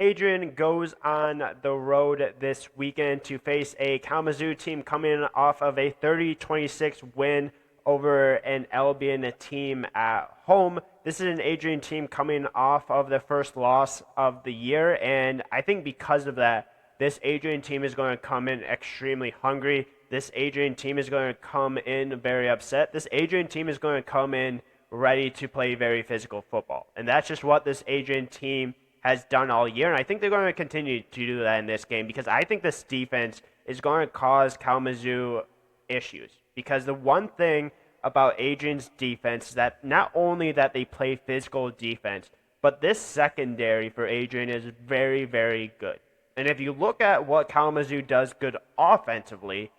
Adrian goes on the road this weekend to face a Kalamazoo team coming off of a 30-26 win over an Albion team at home. This is an Adrian team coming off of the first loss of the year, and I think because of that, this Adrian team is going to come in extremely hungry. This Adrian team is going to come in very upset. This Adrian team is going to come in ready to play very physical football, and that's just what this Adrian team has done all year, and I think they're going to continue to do that in this game because I think this defense is going to cause Kalamazoo issues. Because the one thing about Adrian's defense is that not only that they play physical defense, but this secondary for Adrian is very, very good. And if you look at what Kalamazoo does good offensively,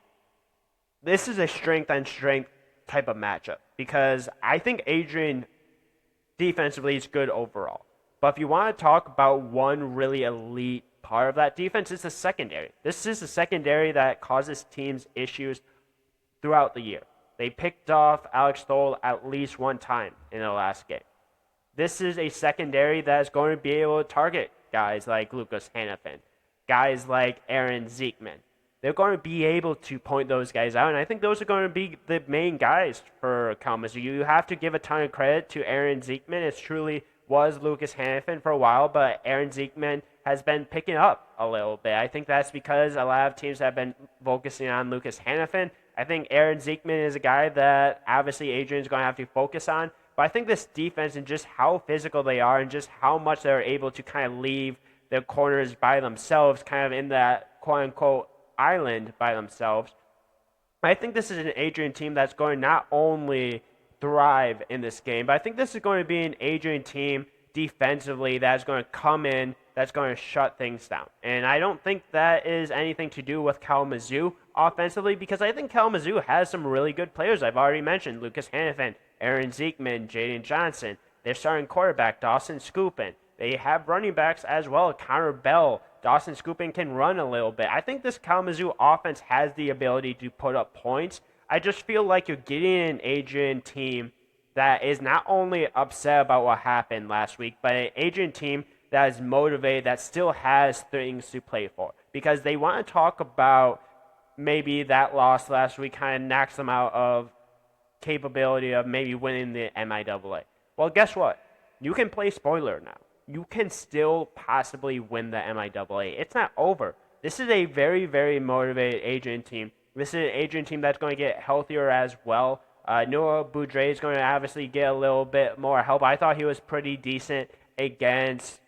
this is a strength on strength type of matchup because I think Adrian defensively is good overall. But if you want to talk about one really elite part of that defense, it's the secondary. This is the secondary that causes teams issues throughout the year. They picked off Alex Stoll at least one time in the last game. This is a secondary that is going to be able to target guys like Lucas Hannafin, guys like Aaron Zeekman. They're going to be able to point those guys out, and I think those are going to be the main guys for Kalamazoo. You have to give a ton of credit to Aaron Zeekman. It's truly was Lucas Hannafin for a while, but Aaron Zeekman has been picking up a little bit. I think that's because a lot of teams have been focusing on Lucas Hannafin. I think Aaron Zeekman is a guy that obviously Adrian's going to have to focus on, but I think this defense and just how physical they are and just how much they're able to kind of leave their corners by themselves, kind of in that quote-unquote island by themselves. I think this is an Adrian team that's going to not only thrive in this game, but I think this is going to be an Adrian team defensively that's going to come in, that's going to shut things down. And I don't think that is anything to do with Kalamazoo offensively because I think Kalamazoo has some really good players. I've already mentioned Lucas Hannafin, Aaron Zeekman, Jaden Johnson. They're starting quarterback Dawson Scoopin. They have running backs as well, Connor Bell. Dawson Scoopin can run a little bit. I think this Kalamazoo offense has the ability to put up points. I just feel like you're getting an Adrian team that is not only upset about what happened last week, but an Adrian team that is motivated, that still has things to play for. Because they want to talk about maybe that loss last week kind of knocks them out of capability of maybe winning the MIAA. Well, guess what? You can play spoiler now. You can still possibly win the MIAA. It's not over. This is a very, very motivated Adrian team. This is an Adrian team that's going to get healthier as well. Noah Boudre is going to obviously get a little bit more help. I thought he was pretty decent against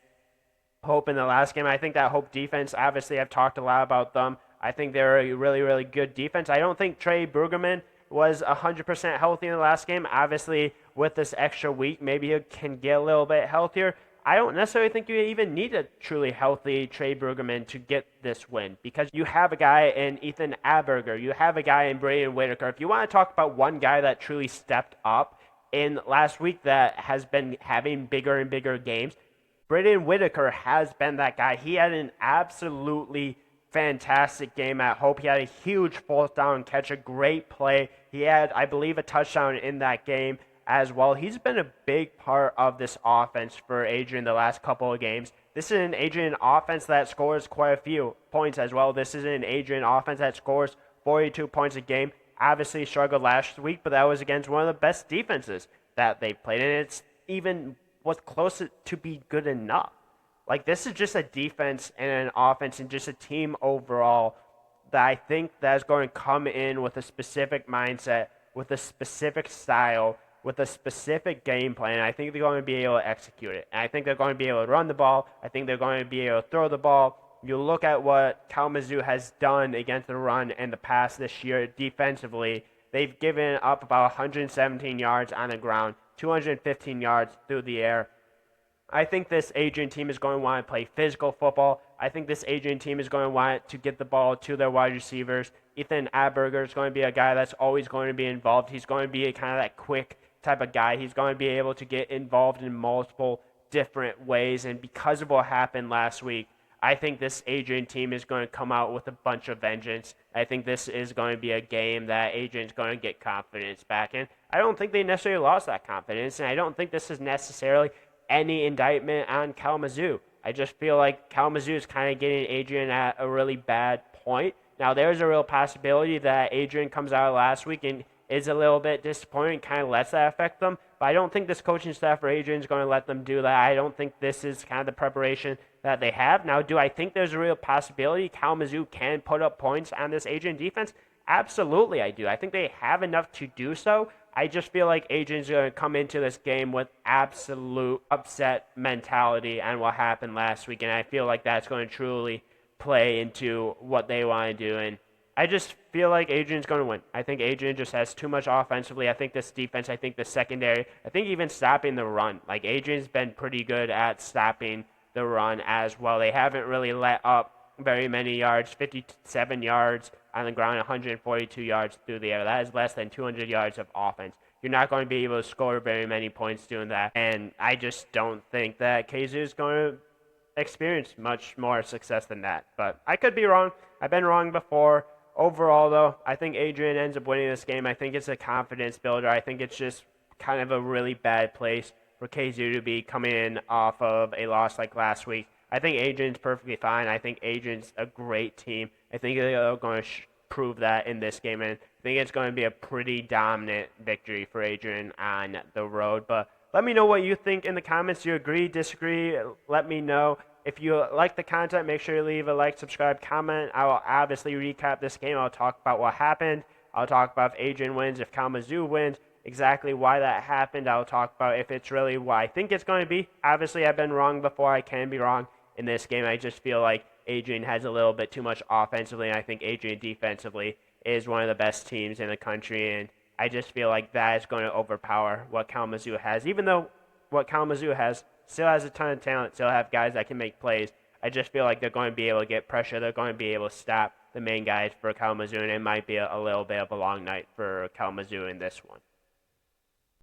Hope in the last game. I think that Hope defense, obviously I've talked a lot about them. I think they're a really, really good defense. I don't think Trey Brueggemann was 100% healthy in the last game. Obviously, with this extra week, maybe he can get a little bit healthier. I don't necessarily think you even need a truly healthy Trey Brueggemann to get this win because you have a guy in Ethan Aberger. You have a guy in Braden Whitaker. If you want to talk about one guy that truly stepped up in last week that has been having bigger and bigger games, Braden Whitaker has been that guy. He had an absolutely fantastic game at Hope. He had a huge fourth down catch, a great play. He had, I believe, a touchdown in that game as well. He's been a big part of this offense for Adrian the last couple of games. This is an Adrian offense that scores quite a few points as well. This is an Adrian offense that scores 42 points a game. Obviously struggled last week, but that was against one of the best defenses that they played, and it's even was close to be good enough. Like, this is just a defense and an offense and just a team overall that I think that is going to come in with a specific mindset, with a specific style, with a specific game plan. I think they're going to be able to execute it. And I think they're going to be able to run the ball. I think they're going to be able to throw the ball. You look at what Kalamazoo has done against the run and the pass this year defensively. They've given up about 117 yards on the ground, 215 yards through the air. I think this Adrian team is going to want to play physical football. I think this Adrian team is going to want to get the ball to their wide receivers. Ethan Aberger is going to be a guy that's always going to be involved. He's going to be kind of that quick type of guy. He's going to be able to get involved in multiple different ways. And because of what happened last week, I think this Adrian team is going to come out with a bunch of vengeance. I think this is going to be a game that Adrian's going to get confidence back in. I don't think they necessarily lost that confidence, and I don't think this is necessarily any indictment on Kalamazoo. I just feel like Kalamazoo is kind of getting Adrian at a really bad point. Now, there's a real possibility that Adrian comes out last week and is a little bit disappointing, kind of lets that affect them. But I don't think this coaching staff for Adrian is going to let them do that. I don't think this is kind of the preparation that they have. Now, do I think there's a real possibility Kalamazoo can put up points on this Adrian defense? Absolutely, I do. I think they have enough to do so. I just feel like Adrian's going to come into this game with absolute upset mentality on what happened last week, and I feel like that's going to truly play into what they want to do. And I just feel like Adrian's going to win. I think Adrian just has too much offensively. I think this defense, I think the secondary, I think even stopping the run. Like, Adrian's been pretty good at stopping the run as well. They haven't really let up very many yards, 57 yards on the ground, 142 yards through the air. That is less than 200 yards of offense. You're not going to be able to score very many points doing that. And I just don't think that KZoo is going to experience much more success than that. But I could be wrong. I've been wrong before. Overall, though, I think Adrian ends up winning this game. I think it's a confidence builder. I think it's just kind of a really bad place for KZoo to be coming in off of a loss like last week. I think Adrian's perfectly fine. I think Adrian's a great team. I think they're going to prove that in this game, and I think it's going to be a pretty dominant victory for Adrian on the road. But let me know what you think in the comments. Do you agree, disagree? Let me know. If you like the content, make sure you leave a like, subscribe, comment. I will obviously recap this game. I'll talk about what happened. I'll talk about if Adrian wins, if Kalamazoo wins, exactly why that happened. I'll talk about if it's really what I think it's going to be. Obviously, I've been wrong before. I can be wrong in this game. I just feel like Adrian has a little bit too much offensively, and I think Adrian defensively is one of the best teams in the country, and I just feel like that is going to overpower what Kalamazoo has. Even though what Kalamazoo has still has a ton of talent, still have guys that can make plays, I just feel like they're going to be able to get pressure. They're going to be able to stop the main guys for Kalamazoo, and it might be a little bit of a long night for Kalamazoo in this one.